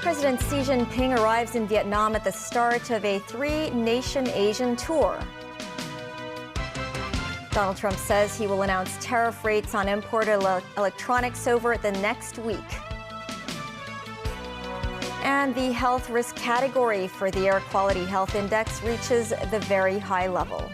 President Xi Jinping arrives in Vietnam at the start of a three-nation Asian tour. Donald Trump says he will announce tariff rates on imported electronics over the next week. And the health risk category for the Air Quality Health Index reaches the very high level.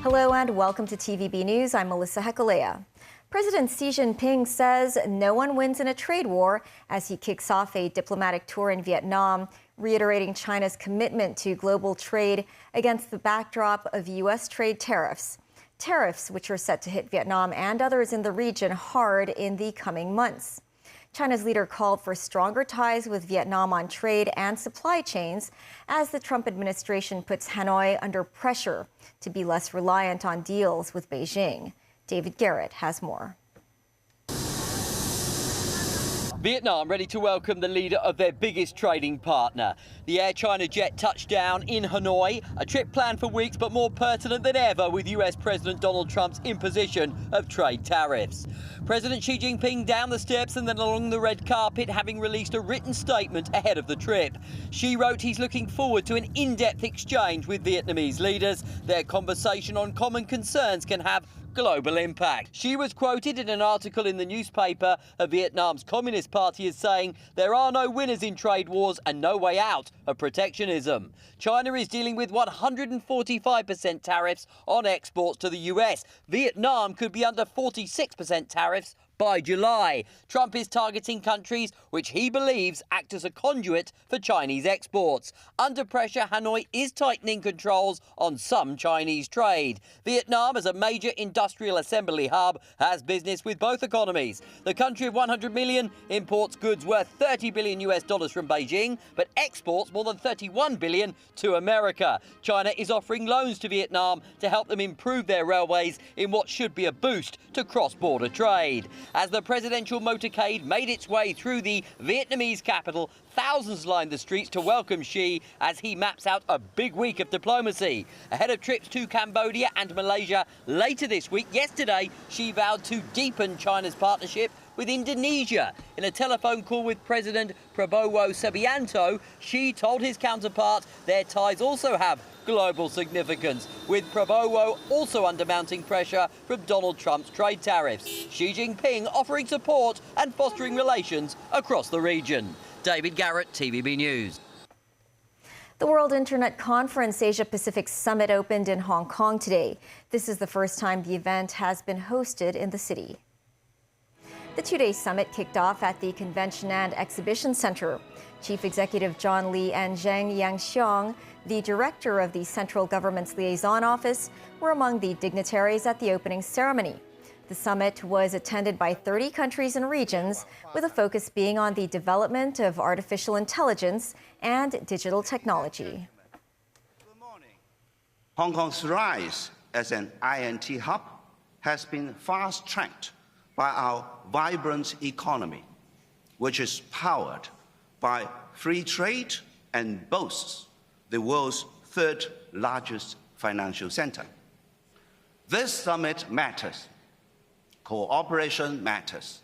Hello and welcome to TVB News. I'm Melissa Hekalea. President Xi Jinping says no one wins in a trade war as he kicks off a diplomatic tour in Vietnam, reiterating China's commitment to global trade against the backdrop of U.S. trade tariffs. Tariffs which are set to hit Vietnam and others in the region hard in the coming months. China's leader called for stronger ties with Vietnam on trade and supply chains as the Trump administration puts Hanoi under pressure to be less reliant on deals with Beijing. David Garrett has more. Vietnam ready to welcome the leader of their biggest trading partner. The Air China jet touched down in Hanoi, a trip planned for weeks but more pertinent than ever with US President Donald Trump's imposition of trade tariffs. President Xi Jinping down the steps and then along the red carpet, having released a written statement ahead of the trip. Xi wrote he's looking forward to an in-depth exchange with Vietnamese leaders. Their conversation on common concerns can have global impact. She was quoted in an article in the newspaper of Vietnam's Communist Party as saying there are no winners in trade wars and no way out of protectionism. China is dealing with 145% tariffs on exports to the US. Vietnam could be under 46% tariffs by July. Trump is targeting countries which he believes act as a conduit for Chinese exports. Under pressure, Hanoi is tightening controls on some Chinese trade. Vietnam, as a major industrial assembly hub, has business with both economies. The country of 100 million imports goods worth $30 billion from Beijing, but exports more than $31 billion to America. China is offering loans to Vietnam to help them improve their railways in what should be a boost to cross-border trade. As the presidential motorcade made its way through the Vietnamese capital, thousands lined the streets to welcome Xi as he maps out a big week of diplomacy. Ahead of trips to Cambodia and Malaysia later this week, yesterday, Xi vowed to deepen China's partnership with Indonesia. In a telephone call with President Prabowo Subianto, Xi told his counterpart their ties also have global significance, with Prabowo also under mounting pressure from Donald Trump's trade tariffs. Xi Jinping offering support and fostering relations across the region. David Garrett, TVB News. The World Internet Conference Asia Pacific Summit opened in Hong Kong today. This is the first time the event has been hosted in the city. The two-day summit kicked off at the Convention and Exhibition Center. Chief Executive John Lee and Zheng Yangxiong, the director of the central government's liaison office, were among the dignitaries at the opening ceremony. The summit was attended by 30 countries and regions, with a focus being on the development of artificial intelligence and digital technology. Hong Kong's rise as an INT hub has been fast-tracked by our vibrant economy, which is powered by free trade and boasts the world's third largest financial center. This summit matters. Cooperation matters,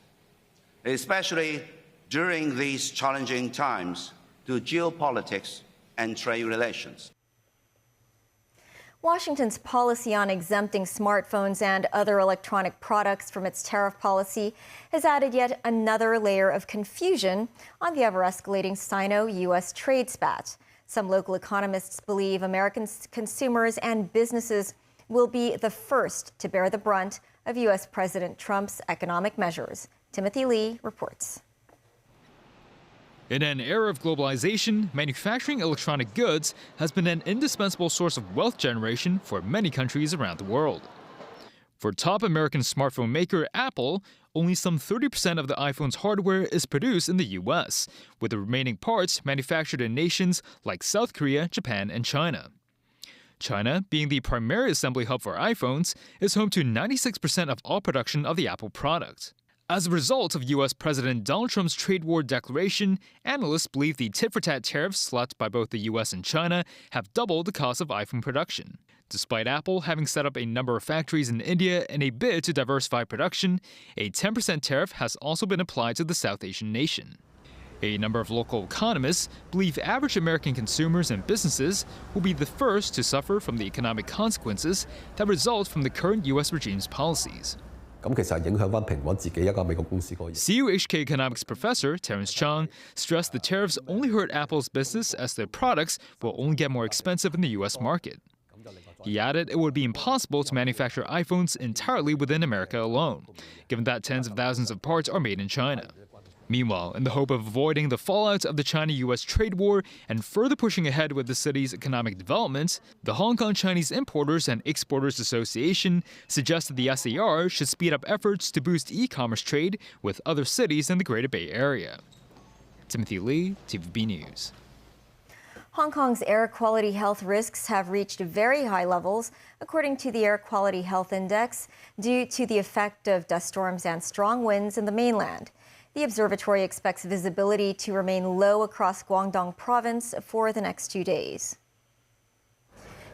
especially during these challenging times to geopolitics and trade relations. Washington's policy on exempting smartphones and other electronic products from its tariff policy has added yet another layer of confusion on the ever-escalating Sino-U.S. trade spat. Some local economists believe American consumers and businesses will be the first to bear the brunt of U.S. President Trump's economic measures. Timothy Lee reports. In an era of globalization, manufacturing electronic goods has been an indispensable source of wealth generation for many countries around the world. For top American smartphone maker Apple, only some 30% of the iPhone's hardware is produced in the U.S., with the remaining parts manufactured in nations like South Korea, Japan, and China. China, being the primary assembly hub for iPhones, is home to 96% of all production of the Apple product. As a result of U.S. President Donald Trump's trade war declaration, analysts believe the tit-for-tat tariffs slapped by both the U.S. and China have doubled the cost of iPhone production. Despite Apple having set up a number of factories in India in a bid to diversify production, a 10% tariff has also been applied to the South Asian nation. A number of local economists believe average American consumers and businesses will be the first to suffer from the economic consequences that result from the current U.S. regime's policies. CUHK economics professor Terrence Chang stressed the tariffs only hurt Apple's business as their products will only get more expensive in the U.S. market. He added it would be impossible to manufacture iPhones entirely within America alone, given that tens of thousands of parts are made in China. Meanwhile, in the hope of avoiding the fallout of the China-U.S. trade war and further pushing ahead with the city's economic development, the Hong Kong Chinese Importers and Exporters Association suggested the SAR should speed up efforts to boost e-commerce trade with other cities in the Greater Bay Area. Timothy Lee, TVB News. Hong Kong's air quality health risks have reached very high levels, according to the Air Quality Health Index, due to the effect of dust storms and strong winds in the mainland. The observatory expects visibility to remain low across Guangdong province for the next 2 days.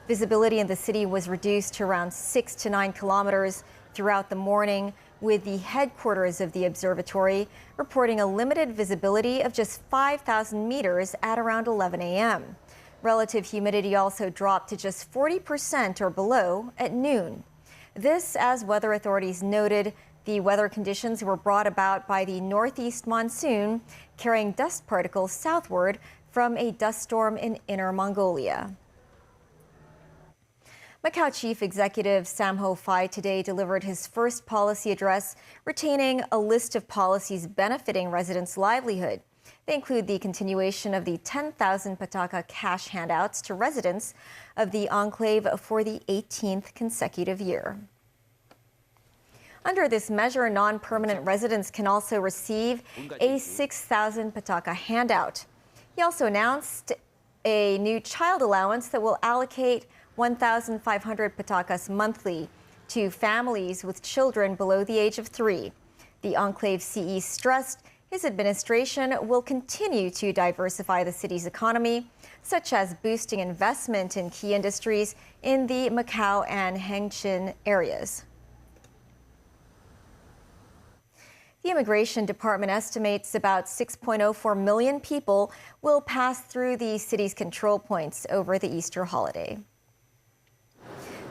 Visibility in the city was reduced to around 6 to 9 kilometers throughout the morning, with the headquarters of the observatory reporting a limited visibility of just 5,000 meters at around 11 a.m. Relative humidity also dropped to just 40% or below at noon. This, as weather authorities noted, the weather conditions were brought about by the northeast monsoon, carrying dust particles southward from a dust storm in Inner Mongolia. Macau Chief Executive Sam Ho-fai today delivered his first policy address, retaining a list of policies benefiting residents' livelihood. They include the continuation of the 10,000 pataka cash handouts to residents of the enclave for the 18th consecutive year. Under this measure, non-permanent residents can also receive a 6,000 pataka handout. He also announced a new child allowance that will allocate 1,500 patakas monthly to families with children below the age of 3. The enclave CE stressed his administration will continue to diversify the city's economy, such as boosting investment in key industries in the Macau and Hengqin areas. The Immigration Department estimates about 6.04 million people will pass through the city's control points over the Easter holiday.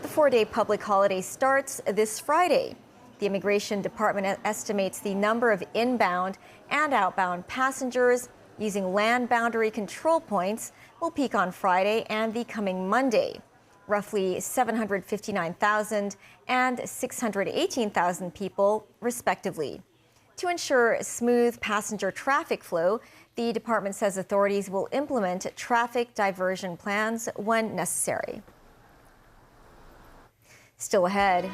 The 4-day public holiday starts this Friday. The Immigration Department estimates the number of inbound and outbound passengers using land boundary control points will peak on Friday and the coming Monday. Roughly 759,000 and 618,000 people, respectively. To ensure smooth passenger traffic flow, the department says authorities will implement traffic diversion plans when necessary. Still ahead,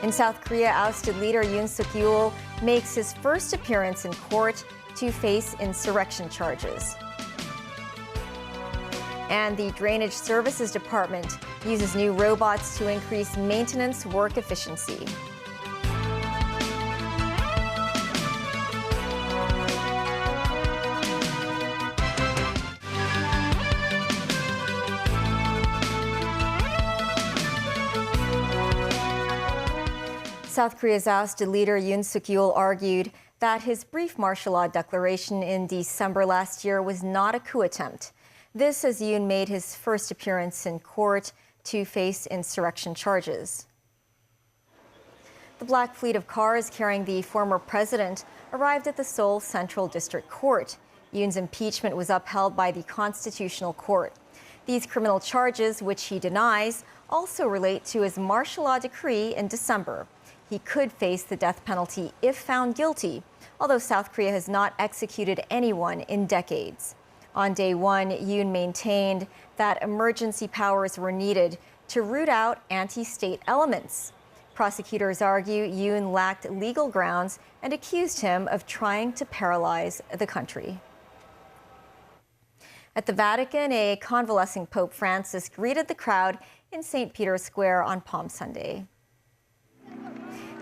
in South Korea, ousted leader Yoon Suk-yeol makes his first appearance in court to face insurrection charges. And the Drainage Services Department uses new robots to increase maintenance work efficiency. South Korea's ousted leader Yoon Suk-yeol argued that his brief martial law declaration in December last year was not a coup attempt. This as Yoon made his first appearance in court to face insurrection charges. The black fleet of cars carrying the former president arrived at the Seoul Central District Court. Yoon's impeachment was upheld by the Constitutional Court. These criminal charges, which he denies, also relate to his martial law decree in December. He could face the death penalty if found guilty, although South Korea has not executed anyone in decades. On day one, Yoon maintained that emergency powers were needed to root out anti-state elements. Prosecutors argue Yoon lacked legal grounds and accused him of trying to paralyze the country. At the Vatican, a convalescing Pope Francis greeted the crowd in St. Peter's Square on Palm Sunday.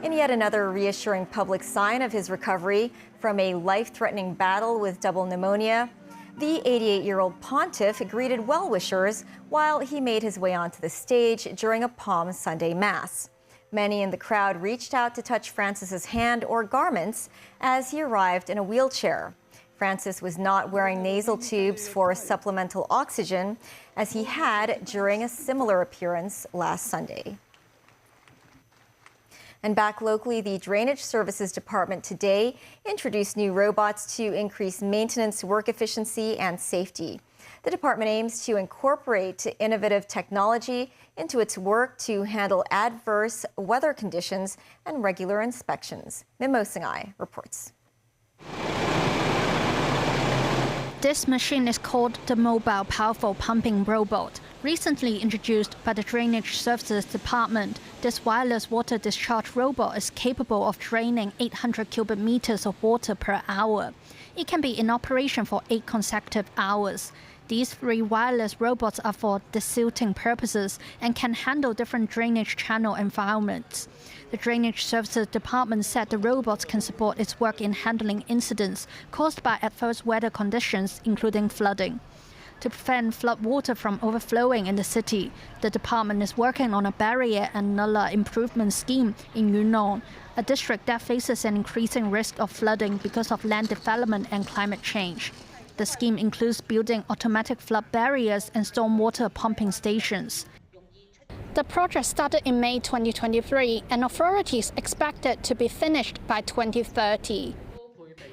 in yet another reassuring public sign of his recovery from a life-threatening battle with double pneumonia. The 88-year-old pontiff greeted well-wishers while he made his way onto the stage during a Palm Sunday Mass. Many in the crowd reached out to touch Francis's hand or garments as he arrived in a wheelchair. Francis was not wearing nasal tubes for supplemental oxygen, as he had during a similar appearance last Sunday. And back locally, the Drainage Services Department today introduced new robots to increase maintenance, work efficiency, and safety. The department aims to incorporate innovative technology into its work to handle adverse weather conditions and regular inspections. Musin reports. This machine is called the Mobile Powerful Pumping Robot. Recently introduced by the Drainage Services Department, this wireless water discharge robot is capable of draining 800 cubic meters of water per hour. It can be in operation for 8 consecutive hours. These 3 wireless robots are for desilting purposes and can handle different drainage channel environments. The Drainage Services Department said the robots can support its work in handling incidents caused by adverse weather conditions, including flooding. To prevent floodwater from overflowing in the city, the department is working on a barrier and nullah improvement scheme in Yunnan, a district that faces an increasing risk of flooding because of land development and climate change. The scheme includes building automatic flood barriers and stormwater pumping stations. The project started in May 2023, and authorities expect it to be finished by 2030.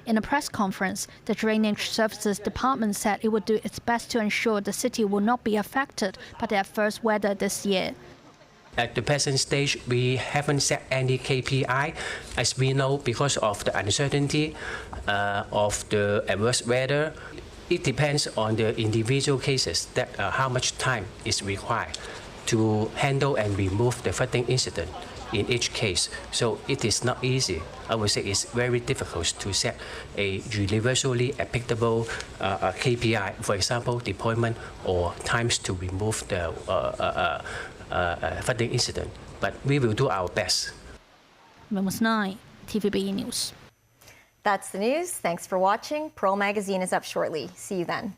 In a press conference, the Drainage Services Department said it would do its best to ensure the city will not be affected by the adverse weather this year. At the present stage, we haven't set any KPI, as we know, because of the uncertainty of the adverse weather. It depends on the individual cases that how much time is required to handle and remove the flooding incident in each case. So it is not easy. I would say it's very difficult to set a universally applicable KPI, for example, deployment or times to remove the flooding incident. But we will do our best. Musin, TVB News. That's the news. Thanks for watching. Pearl Magazine is up shortly. See you then.